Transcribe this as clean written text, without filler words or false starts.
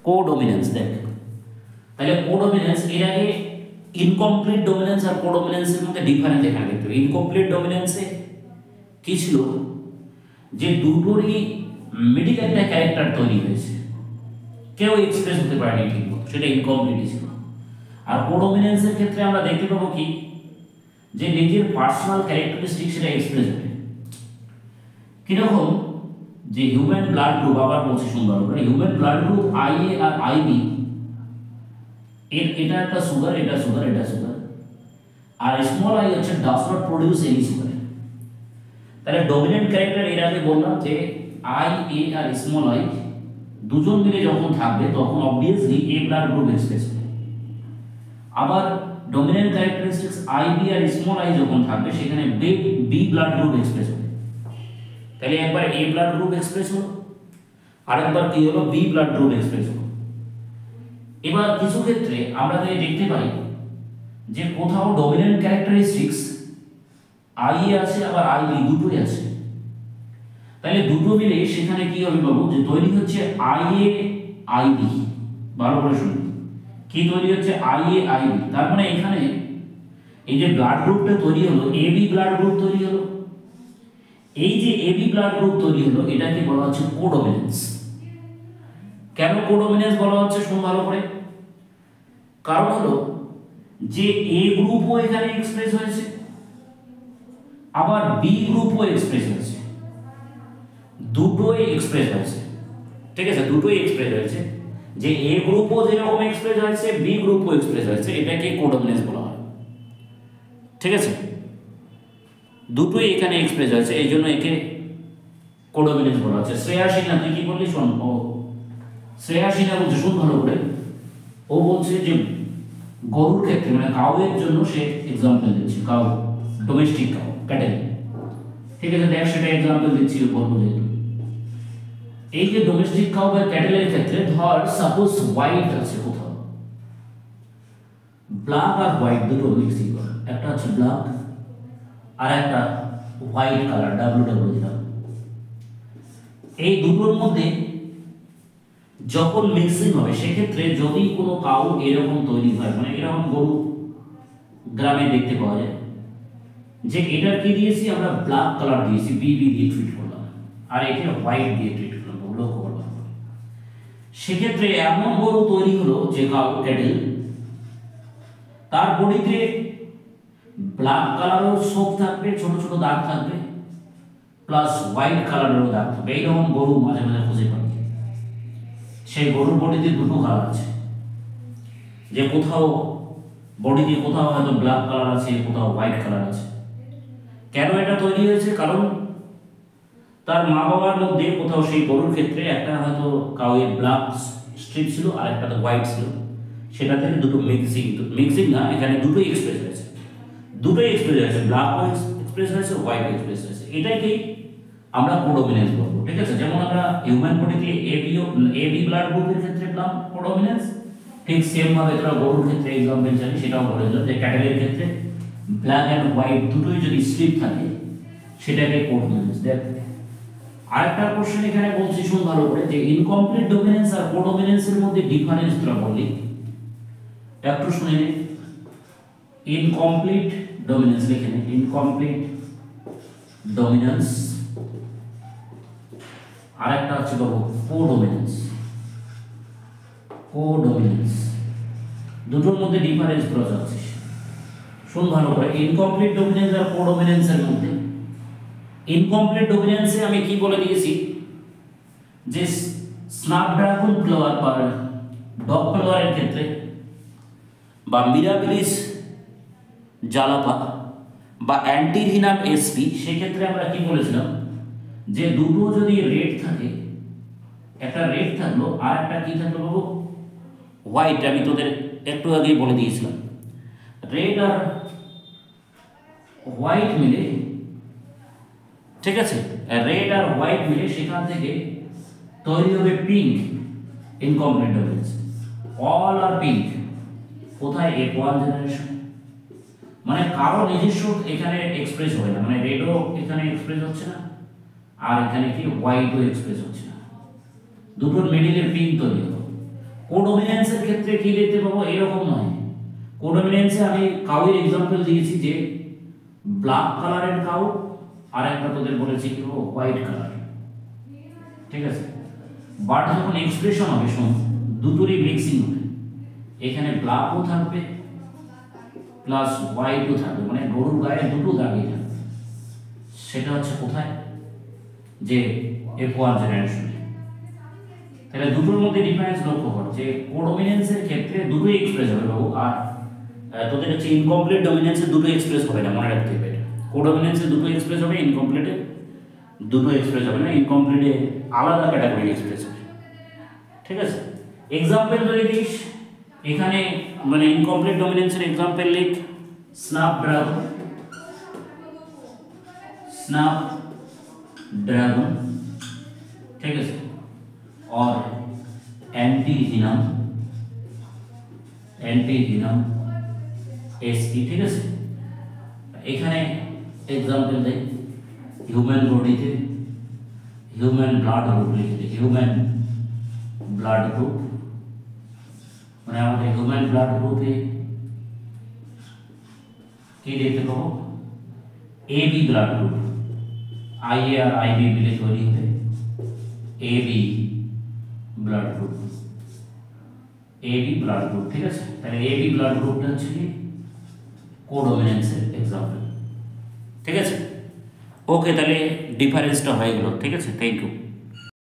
কোডমিনেন্স। দেখ তাহলে কোডমিনেন্স এর আগে ইনকমপ্লিট ডমিনেন্স আর কোডমিনেন্সের মধ্যে ডিফারেন্স এখানে দেখতে হবে। ইনকমপ্লিট ডমিনেন্সে কি ছিল যে দুটোরই মিডিল একটা ক্যারেক্টার তৈরি হয়েছে, কেউ এক্সপ্রেস হতে পারেনি ঠিক মতো, সেটা ইনকমপ্লিট ছিল। আর কোডমিনেন্সের ক্ষেত্রে আমরা দেখতে পাবো কি যে নিজের পার্সোনাল ক্যারেক্টারিস্টিক সেটা এক্সপ্রেস হবে। কিরকম যে হিউম্যান ব্লাড গ্রুপ, আবার বলছি সুন্দর করে, হিউম্যান ব্লাড গ্রুপ আইএ আর আইবি এটা একটা সুগার, এটা সুগার, এটা সুগার, আর স্মল আই হচ্ছে does not produce any sugar. তাহলে ডমিনেন্ট ক্যারেক্টার এর আগে বললাম যে আই এ আর স্মল আই দুজন মিলে যখন থাকবে তখন obviously A blood group express হবে। আবার ডমিনেন্ট ক্যারেক্টারিস্টিক্স আই বি আর স্মল আই যখন থাকবে সেখানে বি ব্লাড গ্রুপ এক্সপ্রেস হবে। তাহলে একবার এ ব্লাড গ্রুপ এক্সপ্রেস হলো, আরেকবার কি হলো, বি ব্লাড গ্রুপ এক্সপ্রেস হলো। এবার কিছু ক্ষেত্রে আমরা দেখতে পাই যে কোথাও ডমিনেন্ট ক্যারেক্টারিস্টিক্স আই এ আছে আবার আই বি দুটোই আছে। তাহলে দুটো মিলে সেখানে কি হবে বাবু, যে তৈরি হচ্ছে আই এ আই বি। ভালো করে শুনুন, কি তৈরি হচ্ছে আই এ আই বি। তার মানে এখানে এই যে ব্লাড গ্রুপটা তৈরি হলো, এ বি ব্লাড গ্রুপ তৈরি হলো। এই যে এ বি ব্লাড গ্রুপ তৈরি হলো এটাকে বলা হচ্ছে কোডমিনেন্স। কেন কোডমিনেন্স বলা হচ্ছে শুনুন ভালো করে। কারণ হলো যে এ গ্রুপও এখানে এক্সপ্রেস হয়েছে, আবার বি গ্রুপও এক্সপ্রেস হয়েছে, দুটোই এক্সপ্রেস হয়েছে। ঠিক আছে, দুটোই এক্সপ্রেস হয়েছে, যে এ গ্রুপও যেরকম এক্সপ্রেস হয়েছে বি গ্রুপও এক্সপ্রেস হয়েছে, এটাকে কোডমিনেন্স বলা হয়। ঠিক আছে, দুটোই এখানে এক্সপ্রেস হয়েছে, এই জন্য একে কোডমিনেন্স বলা হচ্ছে। শ্রেয়া সিনহা, তুই কি বললি শোন। ও শ্রেয়া সিনহা বলছে, শুন ভালো করে, ও বলছে যে গরুর ক্ষেত্রে মানে কাউয়ের জন্য সে এক্সাম্পল দিচ্ছে, কাউ ডোমেস্টিক কাউ ক্যাটেল। ঠিক আছে, দেখ সেটা এক্সাম্পল দিচ্ছি বলবো। যেহেতু এই যে ডোমেস্টিক কাউ বা ক্যাটেলের ক্ষেত্রে ধর সাপোজ হোয়াইট আছে কোথাও, ব্ল্যাক আর হোয়াইট দুটো মিক্সিং করা, একটা হচ্ছে ব্ল্যাক আর একটা হোয়াইট কালার ডাব্লিউ দিলাম। এই দুটোর মধ্যে যখন মিক্সিং হবে সেক্ষেত্রে যদি কোনো কাউ এরকম তৈরি হয়, মানে এরকম গরু গ্রামে দেখতে পাওয়া যায়, যে এটার কি দিয়েছি আমরা ব্ল্যাক কালার দিয়েছি, বিবি দিয়ে ট্রিট করলাম, আর একে হোয়াইট দিয়ে ট্রিট করলাম, লক্ষ্য করলাম। সেক্ষেত্রে এমন গরু তৈরি হলো যে কাউ ক্যাটেল, তার বডিতে ব্ল্যাক কালারের ছোপ থাকবে, ছোট ছোট দাগ থাকবে, প্লাস হোয়াইট কালারেরও দাগ থাকবে। এইরকম গরু মাঝে মাঝে খুঁজে পাই। সেই গরুর বডিতে দুটো কালার আছে, যে কোথাও বডিতে কোথাও হয়তো ব্ল্যাক কালার আছে, কোথাও হোয়াইট কালার আছে। কেন এটা তৈরি হয়েছে? কারণ তার মা বাবার মধ্যে কোথাও সেই গরুর ক্ষেত্রে একটা হয়তো কাউয়ের ব্ল্যাক স্ট্রিপ ছিল আর একটা তো হোয়াইট ছিল, সেটা থেকে দুটো মিক্সিং না, এখানে দুটোই এক্সপ্রেস হয়েছে, দুটোই এক্সপ্রেস হয়েছে, ব্ল্যাক এক্সপ্রেস হয়েছে, হোয়াইট এক্সপ্রেস হয়েছে। এটাকেই আমরা কোডমিনেন্স বলবো। ঠিক আছে, যেমন আমরা হিউম্যান বডিতে এ বি ব্লাড গ্রুপের ক্ষেত্রে কোডমিনেন্স, ঠিক সেম ভাবে তোরা গরুর ক্ষেত্রে এক্সাম্পল জানি সেটাও বলে দিলাম, যে ক্যাটেলের ক্ষেত্রে ব্ল্যাক এন্ড হোয়াইট দুটোই যদি স্ট্রিপ থাকে সেটাকে কোডমিনেন্স। দেখ আরেকটা কোশ্চেন এখানে বলছি, শুন ভালো করে, যে ইনকমপ্লিট ডমিনেন্স আর কোডমিনেন্সের মধ্যে ডিফারেন্স তোরা বললি, একটু শুনে নে। ইনকমপ্লিট ডমিনেন্স লিখে নে, ইনকমপ্লিট ডমিনেন্স, আরেকটা হচ্ছে বাবু কোডমিনেন্স। কোডমিনেন্স দুটোর মধ্যে ডিফারেন্স তোরা যাচ্ছিস, শুন ভালো করে। ইনকমপ্লিট ডমিনেন্স আর কোডমিনেন্সের মধ্যে, ইনকমপ্লিট ডমিনেন্সে আমি কি বলে দিয়েছি যে স্ন্যাপড্রাগন ফ্লাওয়ার বা ডগ ফ্লাওয়ারের ক্ষেত্রে বা মিরাবিলিস জালাপা বা অ্যান্টিরিনাম এসপি, সেক্ষেত্রে আমরা কি বলেছিলাম যে দুটো যদি রেড থাকে, একটা রেড থাকলো আর একটা কি থাকলো বাবু, হোয়াইট। আমি তোদের একটু আগেই বলে দিয়েছিলাম, রেড আর হোয়াইট মিলে, ঠিক আছে, রেড আর হোয়াইট মিলে সেখান থেকে তৈরি হবে পিঙ্ক। ইনকমপ্লিট ডমিনেন্স, অল আর পিঙ্ক। কোথায়? F1 জেনারেশন, মানে কারো নিজস্ব এখানে এক্সপ্রেস হয় না, মানে রেডও এখানে এক্সপ্রেস হচ্ছে না আর এখানে কি হোয়াইটও এক্সপ্রেস হচ্ছে না, দুটোর মিডিলে পিঙ্ক তৈরি হলো। কোডমিনেন্সের ক্ষেত্রে কি দেখতে পাবো এরকম নয়। কোডমিনেন্সে আমি কাউয়ের এক্সাম্পল দিয়েছি যে ব্ল্যাক কালারের কাউ, আর একটা তোদের বলেছি কি হোয়াইট কালার, ঠিক আছে। বাট যখন এক্সপ্রেশন হবে শোন, দুটোরই মিক্সিং হবে, এখানে ব্ল্যাকও থাকবে প্লাস হোয়াইটও থাকবে, মানে গরুর গায়ে দুটো দাগই থাকবে। সেটা হচ্ছে কোথায়, যে F1 জেনারেশনে। তাহলে দুটোর মধ্যে ডিফারেন্স লক্ষ্য কর যে কোডমিনেন্সের ক্ষেত্রে দুটোই এক্সপ্রেস হবে বাবু, আর তোদের হচ্ছে ইনকমপ্লিট ডমিনেন্সে দুটো এক্সপ্রেস হবে না, মনে রাখতে হবে এটা। কোডমিনেন্সে দুটো এক্সপ্রেস হবে, ইনকমপ্লিটে দুটো এক্সপ্রেস হবে না, ইনকমপ্লিটে আলাদা ক্যাটাগরি এক্সপ্রেস হবে, ঠিক আছে। এক্সাম্পল যদি দিস এখানে, মানে ইনকমপ্লিট ডমিনেন্সের এক্সাম্পল লিখ স্ন্যাপড্রাগন, স্ন্যাপড্রাগন, ঠিক আছে, और एंटीहिनम, एंटीहिनम एसपी, ठीक है। এখানে एग्जांपल दे ह्यूमन बॉडीতে হিউম্যান ব্লাড গ্রুপ লিখে, হিউম্যান ব্লাড গ্রুপ, মানে আমাদের হিউম্যান ব্লাড গ্রুপে কি দেখতে পাবো, এবি ব্লাড গ্রুপ, আই আর আইবি মিলে তৈরি হবে AB blood group, AB blood group, ঠিক আছে। তাহলে এবি ব্লাড গ্রুপটা হচ্ছে কি কোডমিনেন্সের এক্সাম্পল, ঠিক আছে। ওকে, তাহলে ডিফারেন্সটা হয়ে গেল, ঠিক আছে। Thank you.